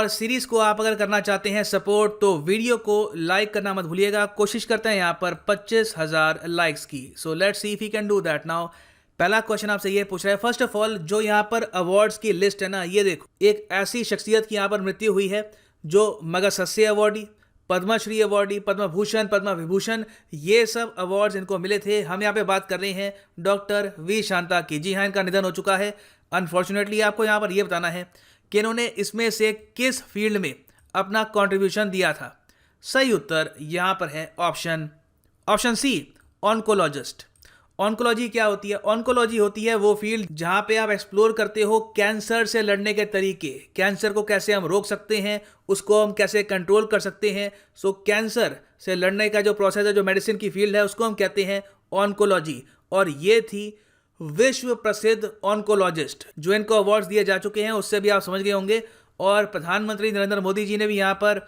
और सीरीज को आप अगर करना चाहते हैं सपोर्ट तो वीडियो को लाइक करना मत भूलिएगा। कोशिश करते हैं यहाँ पर 25,000 लाइक्स की। So let's see if you can do that now. पहला क्वेश्चन आपसे ये पूछ रहा है, फर्स्ट ऑफ ऑल जो यहाँ पर अवार्ड्स की लिस्ट है ना, ये देखो एक ऐसी शख्सियत की यहाँ पर मृत्यु हुई है जो मगसस्य अवार्डी, पद्मश्री अवार्डी, पद्म भूषण, पद्म विभूषण, ये सब अवार्ड्स इनको मिले थे। हम यहाँ पे बात कर रहे हैं डॉक्टर वी शांता की। जी हाँ, इनका निधन हो चुका है। अनफॉर्चुनेटली आपको यहाँ पर यह बताना है कि इन्होंने इसमें से किस फील्ड में अपना कंट्रीब्यूशन दिया था। सही उत्तर यहाँ पर है ऑप्शन सी, ऑन्कोलॉजिस्ट। ऑन्कोलॉजी क्या होती है? ऑन्कोलॉजी होती है वो फील्ड जहाँ पे आप एक्सप्लोर करते हो कैंसर से लड़ने के तरीके, कैंसर को कैसे हम रोक सकते हैं, उसको हम कैसे कंट्रोल कर सकते हैं। सो कैंसर से लड़ने का जो प्रोसेस है, जो मेडिसिन की फील्ड है, उसको हम कहते हैं ऑन्कोलॉजी। और ये थी विश्व प्रसिद्ध ऑन्कोलॉजिस्ट जो इनको अवार्ड्स दिए जा चुके हैं, उससे भी आप समझ गए होंगे। और प्रधानमंत्री नरेंद्र मोदी जी ने भी यहाँ पर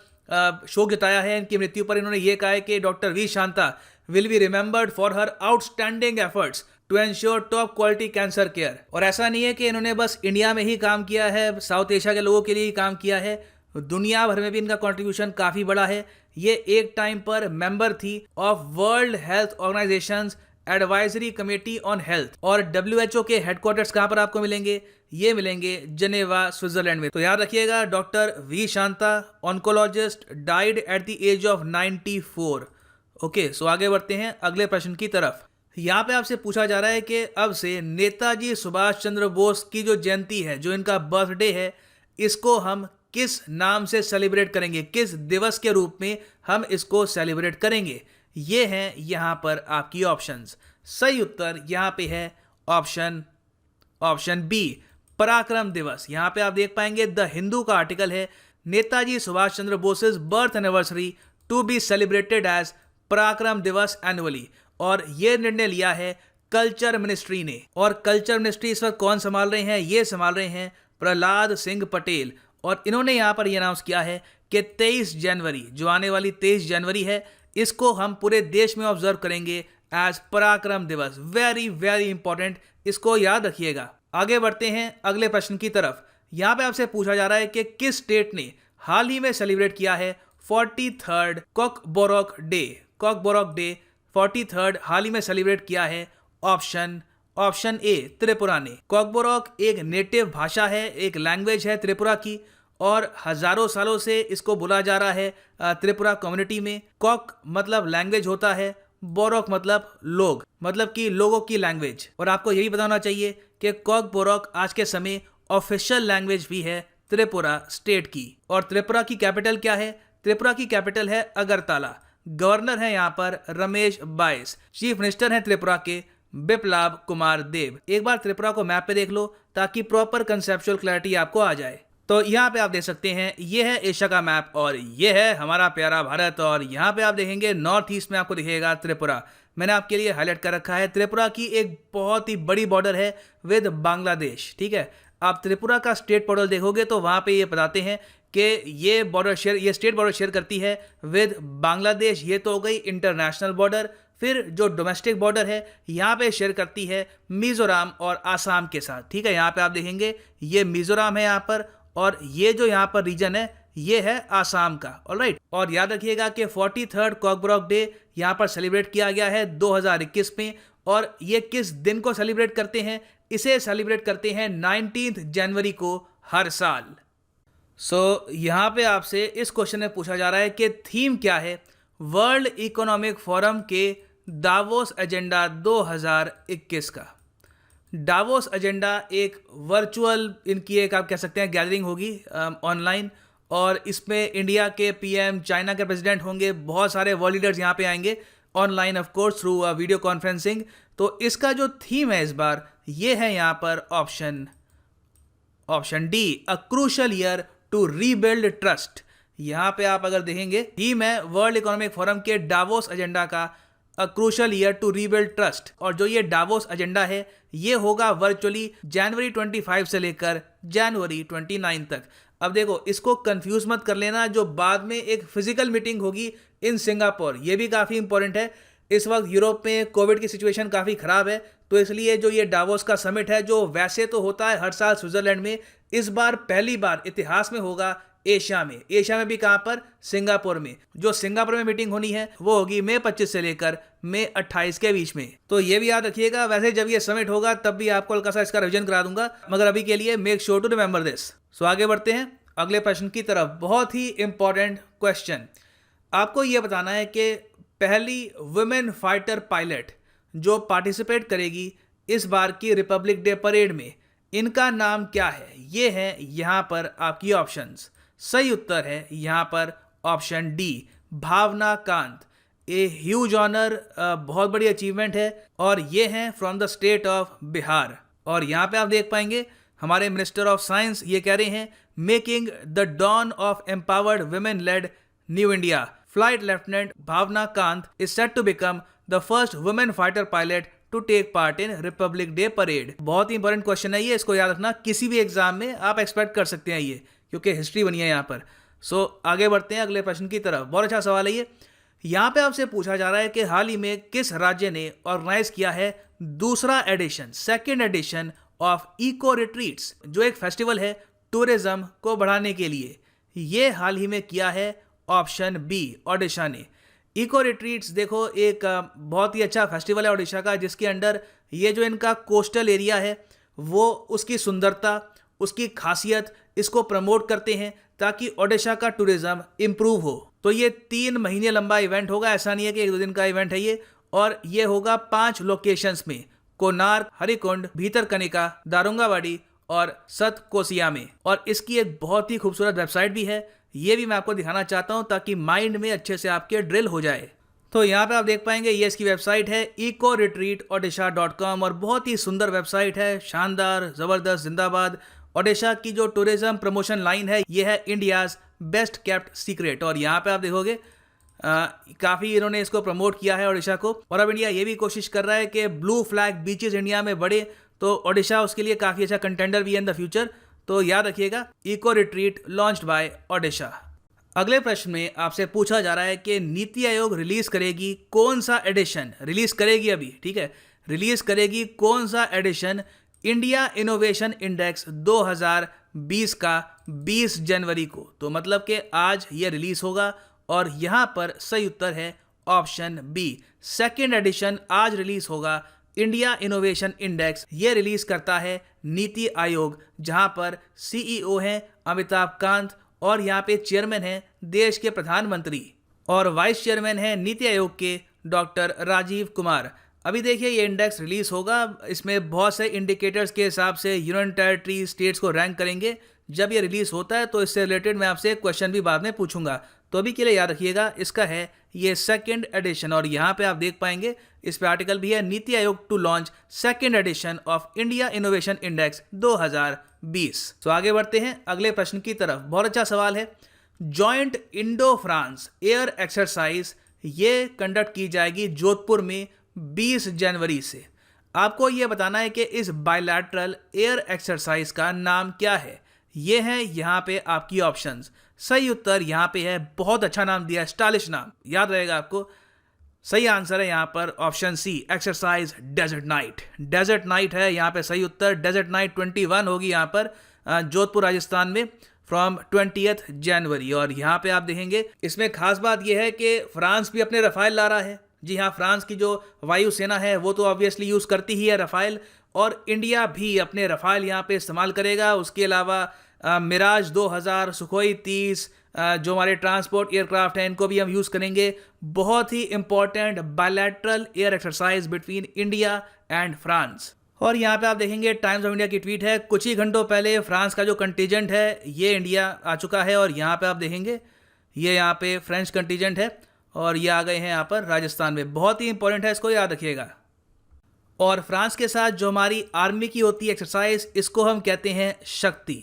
शोक जताया है इनकी मृत्यु पर। इन्होंने ये कहा है कि doctor V Shanta will be remembered for her outstanding efforts to ensure top quality cancer care. और ऐसा नहीं है कि इन्होंने बस इंडिया में ही काम किया है, साउथ एशिया के लोगों के लिए ही काम किया है, दुनिया भर में भी इनका कंट्रीब्यूशन काफ़ी बड़ा है। ये एक टाइम पर मेंबर थी of World Health Organization advisory committee on health. और WHO के हेडक्वार्टर्स कहाँ पर आपको मिलेंगे? ये मिलेंगे जनेवा, स्विट्जरलैंड में। तो याद रखिएगा, doctor V Shanta, oncologist, died at the age of 94। Okay, so आगे बढ़ते हैं अगले प्रश्न की तरफ। यहाँ पे आपसे पूछा जा रहा है कि अब से नेताजी सुभाष चंद्र बोस की जो जयंती है, जो इनका बर्थडे है, इसको हम किस नाम से सेलिब्रेट करेंगे, किस दिवस के रूप में हम इसको सेलिब्रेट करेंगे? ये हैं यहाँ पर आपकी ऑप्शंस। सही उत्तर यहाँ पे है ऑप्शन बी, पराक्रम दिवस। यहाँ पे आप देख पाएंगे द हिंदू का आर्टिकल है, Netaji Subhash Chandra Bose's birth anniversary to be celebrated as Parakram Diwas annually. और ये निर्णय लिया है कल्चर मिनिस्ट्री ने। और कल्चर मिनिस्ट्री इस वक्त कौन संभाल रहे हैं? ये संभाल रहे हैं प्रहलाद सिंह पटेल। और इन्होंने यहाँ पर ये अनाउंस किया है कि 23 जनवरी, जो आने वाली 23 जनवरी है, इसको हम पूरे देश में ऑब्जर्व करेंगे एज पराक्रम दिवस। वेरी वेरी इंपॉर्टेंट, इसको याद रखिएगा। आगे बढ़ते हैं अगले प्रश्न की तरफ। यहाँ पे आपसे पूछा जा रहा है कि किस स्टेट ने हाल ही में सेलिब्रेट किया है 43rd कॉकबोरोक डे। कॉकबोरोक डे 43rd हाल ही में सेलिब्रेट किया है। ऑप्शन ए, त्रिपुरा ने। कॉकबोरोक एक नेटिव भाषा है, एक लैंग्वेज है त्रिपुरा की, और हजारों सालों से इसको बोला जा रहा है त्रिपुरा कम्युनिटी में। कॉक मतलब लैंग्वेज होता है, बोरोक मतलब लोग, मतलब कि लोगों की लैंग्वेज। और आपको यही बताना चाहिए कि कॉकबोरोक आज के समय ऑफिशियल लैंग्वेज भी है त्रिपुरा स्टेट की। और त्रिपुरा की कैपिटल क्या है? त्रिपुरा की कैपिटल है अगरतला। गवर्नर है यहाँ पर रमेश बाइस। चीफ मिनिस्टर हैं त्रिपुरा के बिप्लब कुमार देव। एक बार त्रिपुरा को मैप पे देख लो ताकि प्रॉपर कंसेप्चुअल क्लैरिटी आपको आ जाए। तो यहाँ पे आप देख सकते हैं, ये है एशिया का मैप और ये है हमारा प्यारा भारत। और यहाँ पे आप देखेंगे नॉर्थ ईस्ट में आपको दिखेगा त्रिपुरा। मैंने आपके लिए हाईलाइट कर रखा है। त्रिपुरा की एक बहुत ही बड़ी बॉर्डर है विद बांग्लादेश। ठीक है, आप त्रिपुरा का स्टेट बॉर्डर देखोगे तो वहाँ पे ये बताते हैं कि ये स्टेट बॉर्डर शेयर करती है विद बांग्लादेश। ये तो हो गई इंटरनेशनल बॉर्डर। फिर जो डोमेस्टिक बॉर्डर है यहाँ पे शेयर करती है मिजोरम और आसाम के साथ। ठीक है, यहाँ पे आप देखेंगे ये मिजोरम है यहाँ पर, और ये जो यहाँ पर रीजन है ये है आसाम का। ऑलराइट, और याद रखिएगा कि 43rd कॉकबोरोक डे यहाँ पर सेलिब्रेट किया गया है 2021 में। और ये किस दिन को सेलिब्रेट करते हैं? इसे सेलिब्रेट करते हैं 19 जनवरी को हर साल। सो यहाँ पे आपसे इस क्वेश्चन में पूछा जा रहा है कि थीम क्या है वर्ल्ड इकोनॉमिक फोरम के दावोस एजेंडा 2021 का। डावोस एजेंडा एक वर्चुअल, इनकी एक आप कह सकते हैं गैदरिंग होगी ऑनलाइन, और इसमें इंडिया के PM, चाइना के प्रेसिडेंट होंगे, बहुत सारे वर्ल्ड लीडर्स यहाँ पे आएंगे online off course through video conferencing. तो इसका जो थीम है इस बार ये है यहाँ पर option D, a crucial year to rebuild trust. यहाँ पे आप अगर देखेंगे थीम है वर्ल्ड इकोनॉमिक फोरम के डावोस एजेंडा का a crucial year to rebuild trust. और जो ये डावोस एजेंडा है ये होगा वर्चुअली जनवरी 25 से लेकर जनवरी 29 तक। अब देखो, इसको कंफ्यूज मत कर लेना, जो बाद में एक फिजिकल मीटिंग होगी इन सिंगापुर, ये भी काफ़ी इंपॉर्टेंट है। इस वक्त यूरोप में कोविड की सिचुएशन काफ़ी ख़राब है, तो इसलिए जो ये डावोस का समिट है, जो वैसे तो होता है हर साल स्विट्जरलैंड में, इस बार पहली बार इतिहास में होगा एशिया में भी कहाँ पर? सिंगापुर में। जो सिंगापुर में मीटिंग होनी है वो होगी मई 25 से लेकर मई 28 के बीच में। तो ये भी याद रखिएगा। वैसे जब ये समिट होगा तब भी आपको हल्का सा इसका रिवीजन करा दूंगा, मगर अभी के लिए make sure to remember this. So आगे बढ़ते हैं अगले प्रश्न की तरफ। बहुत ही इंपॉर्टेंट क्वेश्चन। आपको ये बताना है कि पहली वुमेन फाइटर पायलट जो पार्टिसिपेट करेगी इस बार की रिपब्लिक डे परेड में, इनका नाम क्या है? ये है यहाँ पर आपकी ऑप्शंस। सही उत्तर है यहाँ पर option D, Bhawana Kanth. A huge honour, बहुत बड़ी अचीवमेंट है, और ये हैं from the state of Bihar. और यहाँ पे आप देख पाएंगे हमारे मिनिस्टर ऑफ साइंस ये कह रहे हैं, making the dawn of empowered women led new India, flight lieutenant Bhawana Kanth is set to become the first women fighter pilot to take part in Republic Day parade. बहुत ही इंपॉर्टेंट क्वेश्चन है ये, इसको याद रखना। किसी भी एग्जाम में आप एक्सपेक्ट कर सकते हैं ये, क्योंकि हिस्ट्री बनी है यहाँ पर। सो आगे बढ़ते हैं अगले प्रश्न की तरफ। बहुत अच्छा सवाल है ये। यहाँ पे आपसे पूछा जा रहा है कि हाल ही में किस राज्य ने ऑर्गेनाइज किया है दूसरा edition, second edition of eco retreats, जो एक फेस्टिवल है टूरिज्म को बढ़ाने के लिए। ये हाल ही में किया है ऑप्शन बी, ओडिशा ने। इको रिट्रीट्स देखो एक बहुत ही अच्छा फेस्टिवल है ओडिशा का, जिसके अंडर ये जो इनका कोस्टल एरिया है वो उसकी सुंदरता, उसकी खासियत, इसको प्रमोट करते हैं ताकि ओडिशा का टूरिज्म इम्प्रूव हो। तो ये 3 महीने लंबा इवेंट होगा, ऐसा नहीं है कि 1-2 दिन का इवेंट है ये। और ये होगा 5 लोकेशंस में, कोणार्क, हरिकुंड, भीतरकनिका, दारुंगावाड़ी और सतकोसिया में। और इसकी एक बहुत ही खूबसूरत वेबसाइट भी है, ये भी मैं आपको दिखाना चाहता हूं ताकि माइंड में अच्छे से आपके ड्रिल हो जाए। तो यहाँ पे आप देख पाएंगे ये इसकी वेबसाइट है ecoretreatodisha.com, और बहुत ही सुंदर वेबसाइट है, शानदार, ज़बरदस्त, जिंदाबाद। ओडिशा की जो टूरिज्म प्रमोशन लाइन है ये है इंडियाज़ बेस्ट केप्ट सीक्रेट। और यहाँ पे आप देखोगे काफ़ी इन्होंने इसको प्रमोट किया है ओडिशा को। और अब इंडिया ये भी कोशिश कर रहा है कि ब्लू फ्लैग बीचेस इंडिया में बढ़े, तो ओडिशा उसके लिए काफ़ी अच्छा कंटेंडर भी है इन द फ्यूचर। तो याद रखिएगा, eco retreat launched by Odisha. अगले प्रश्न में आपसे पूछा जा रहा है कि नीति आयोग रिलीज करेगी कौन सा एडिशन, रिलीज करेगी अभी, ठीक है, रिलीज करेगी कौन सा एडिशन इंडिया इनोवेशन इंडेक्स 2020 का 20 जनवरी को। तो मतलब कि आज ये रिलीज होगा, और यहाँ पर सही उत्तर है ऑप्शन बी, सेकेंड एडिशन आज रिलीज होगा। इंडिया इनोवेशन इंडेक्स ये रिलीज करता है नीति आयोग, जहां पर सीईओ हैं अमिताभ कांत, और यहाँ पे चेयरमैन हैं देश के प्रधानमंत्री, और वाइस चेयरमैन हैं नीति आयोग के डॉक्टर राजीव कुमार। अभी देखिए ये इंडेक्स रिलीज होगा, इसमें बहुत से इंडिकेटर्स के हिसाब से यूनियन टेरिटरी स्टेट्स को रैंक करेंगे। जब ये रिलीज होता है तो इससे रिलेटेड मैं आपसे क्वेश्चन भी बाद में पूछूंगा। तो अभी के लिए याद रखिएगा, इसका है ये सेकेंड एडिशन। और यहाँ पे आप देख पाएंगे इस पे आर्टिकल भी है, NITI Aayog to launch second edition of India innovation index 2020। तो आगे बढ़ते हैं अगले प्रश्न की तरफ। बहुत अच्छा सवाल है। Joint Indo France air exercise ये कंडक्ट की जाएगी जोधपुर में 20 जनवरी से। आपको ये बताना है कि इस बायलैटरल एयर एक्सरसाइज का नाम क्या है। ये है यहाँ पे आपकी ऑप्शंस। सही उत्तर यहाँ पे है, बहुत अच्छा नाम दिया है, स्टाइलिश नाम, याद रहेगा आपको। सही आंसर है यहाँ पर option C, exercise desert knight. Desert knight है यहाँ पे सही उत्तर। डेजर्ट नाइट 21 होगी यहाँ पर जोधपुर राजस्थान में फ्रॉम 20 जनवरी। और यहाँ पे आप देखेंगे इसमें खास बात यह है कि फ्रांस भी अपने रफाइल ला रहा है। जी हाँ, फ्रांस की जो वायुसेना है वो तो ऑब्वियसली यूज़ करती ही है रफाइल, और इंडिया भी अपने रफाइल यहाँ पे इस्तेमाल करेगा। उसके अलावा मिराज 2000, सुखोई 30, जो हमारे ट्रांसपोर्ट एयरक्राफ्ट हैं इनको भी हम यूज़ करेंगे। बहुत ही important bilateral air exercise between India and France. और यहाँ पे आप देखेंगे टाइम्स ऑफ इंडिया की ट्वीट है, कुछ ही घंटों पहले फ्रांस का जो कंटीजेंट है ये इंडिया आ चुका है। और यहाँ पे आप देखेंगे ये यहाँ पे फ्रेंच कंटीजेंट है, और ये आ गए हैं यहाँ पर राजस्थान में। बहुत ही इंपॉर्टेंट है, इसको याद रखिएगा। और फ्रांस के साथ जो हमारी आर्मी की होती है एक्सरसाइज, इसको हम कहते हैं शक्ति।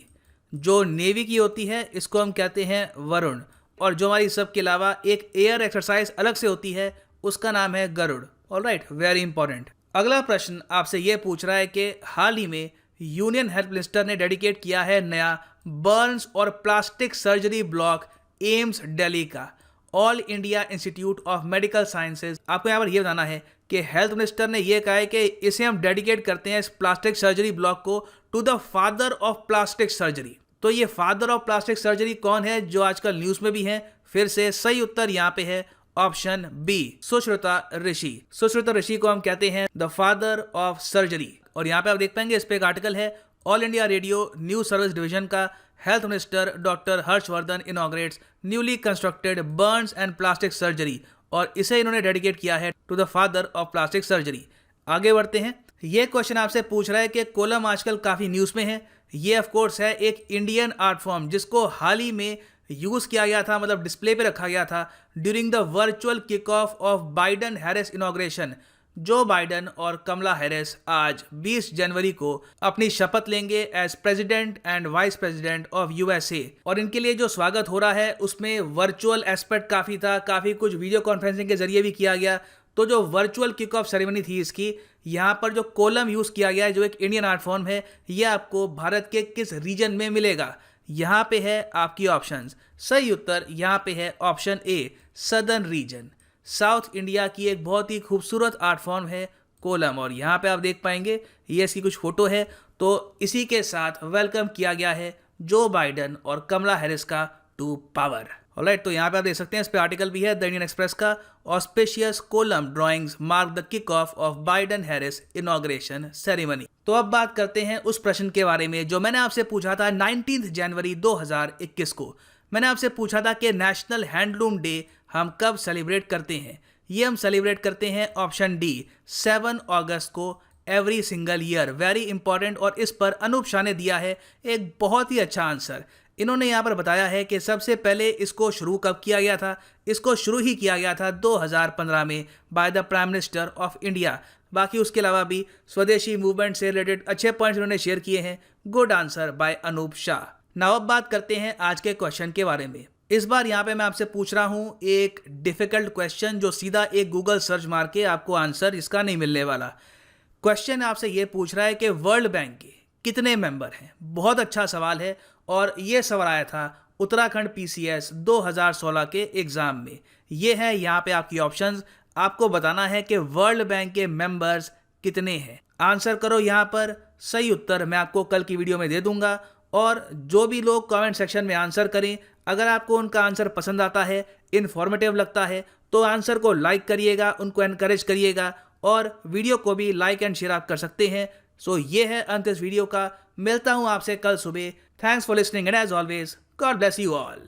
जो नेवी की होती है इसको हम कहते हैं वरुण। और जो हमारी सबके अलावा एक एयर एक्सरसाइज अलग से होती है उसका नाम है गरुड़। Alright, very important. अगला प्रश्न आपसे ये पूछ रहा है कि हाल ही में यूनियन हेल्थ मिनिस्टर ने डेडिकेट किया है नया बर्न्स और plastic surgery block AIIMS Delhi का, All India Institute of Medical Sciences. आपको यहाँ पर यह बताना है कि हेल्थ मिनिस्टर ने यह कहा है कि इसे हम डेडिकेट करते हैं इस प्लास्टिक सर्जरी ब्लॉक को to the father of plastic surgery. तो ये फादर ऑफ प्लास्टिक सर्जरी कौन है जो आजकल न्यूज में भी है? फिर से सही उत्तर यहाँ पे है ऑप्शन बी, सुश्रुता ऋषि। सुश्रुता ऋषि को हम कहते हैं द फादर ऑफ सर्जरी। और यहाँ पे आप देख पाएंगे इस पे एक आर्टिकल है, All India Radio News Service Division का, health minister doctor Harshvardhan inaugurates newly constructed burns and plastic surgery, और इसे इन्होंने डेडिकेट किया है to the father of plastic surgery. आगे बढ़ते हैं। ये क्वेश्चन आपसे पूछ रहा है कि कोलम आजकल काफी न्यूज में है। ये ऑफ कोर्स है एक इंडियन आर्ट फॉर्म जिसको हाल ही में यूज किया गया था, मतलब डिस्प्ले पे रखा गया था during the virtual kick off of Biden Harris inauguration. जो बाइडन और कमला हैरिस आज 20 जनवरी को अपनी शपथ लेंगे as president and vice president of USA, और इनके लिए जो स्वागत हो रहा है उसमें वर्चुअल एस्पेक्ट काफी था, काफी कुछ वीडियो कॉन्फ्रेंसिंग के जरिए भी किया गया। तो जो वर्चुअल किक ऑफ सेरेमनी थी इसकी, यहाँ पर जो कोलम यूज किया गया है जो एक इंडियन आर्ट फॉर्म है, ये आपको भारत के किस रीजन में मिलेगा? यहाँ पे है आपकी ऑप्शंस। सही उत्तर यहाँ पे है option A, southern reason. South India की एक बहुत ही खूबसूरत आर्ट फॉर्म है कोलम, और यहाँ पे आप देख पाएंगे ये इसकी कुछ फोटो है। तो इसी के साथ वेलकम किया गया है जो बाइडन और कमला हैरिस का टू पावर। ऑलराइट, तो यहाँ पे आप देख सकते हैं, इस पे आर्टिकल भी है द इंडियन एक्सप्रेस का, auspicious kolam drawings mark the kick off Biden Harris inauguration ceremony. तो अब बात करते हैं उस प्रश्न के बारे में जो मैंने आपसे पूछा था 19 जनवरी 2021 को। मैंने आपसे पूछा था कि नेशनल हैंडलूम डे हम कब सेलिब्रेट करते हैं? ये हम सेलिब्रेट करते हैं ऑप्शन डी, 7 अगस्त को every single year. Very important, और इस पर अनूप शाह ने दिया है एक बहुत ही अच्छा आंसर। इन्होंने यहाँ पर बताया है कि सबसे पहले इसको शुरू कब किया गया था? इसको शुरू ही किया गया था 2015 में by the prime minister of India. बाकी उसके अलावा भी स्वदेशी मूवमेंट से रिलेटेड अच्छे पॉइंट्स उन्होंने शेयर किए हैं। Good answer by Anoop Shah. Now अब बात करते हैं आज के क्वेश्चन के बारे में। इस बार यहाँ पे मैं आपसे पूछ रहा हूँ एक डिफिकल्ट क्वेश्चन जो सीधा एक गूगल सर्च मार के आपको आंसर इसका नहीं मिलने वाला। क्वेश्चन आपसे ये पूछ रहा है कि वर्ल्ड बैंक के कितने मेंबर हैं? बहुत अच्छा सवाल है, और ये सवाल आया था उत्तराखंड पीसीएस 2016 के एग्जाम में। ये है यहाँ पे आपकी ऑप्शंस। आपको बताना है कि वर्ल्ड बैंक के मेंबर्स कितने हैं। आंसर करो यहाँ पर। सही उत्तर मैं आपको कल की वीडियो में दे दूंगा, और जो भी लोग कमेंट सेक्शन में आंसर करें, अगर आपको उनका आंसर पसंद आता है, इन्फॉर्मेटिव लगता है, तो आंसर को लाइक करिएगा, उनको एनकरेज करिएगा, और वीडियो को भी लाइक एंड शेयर आप कर सकते हैं। सो ये है अंत इस वीडियो का। मिलता हूं आपसे कल सुबह। Thanks for listening and as always God bless you all.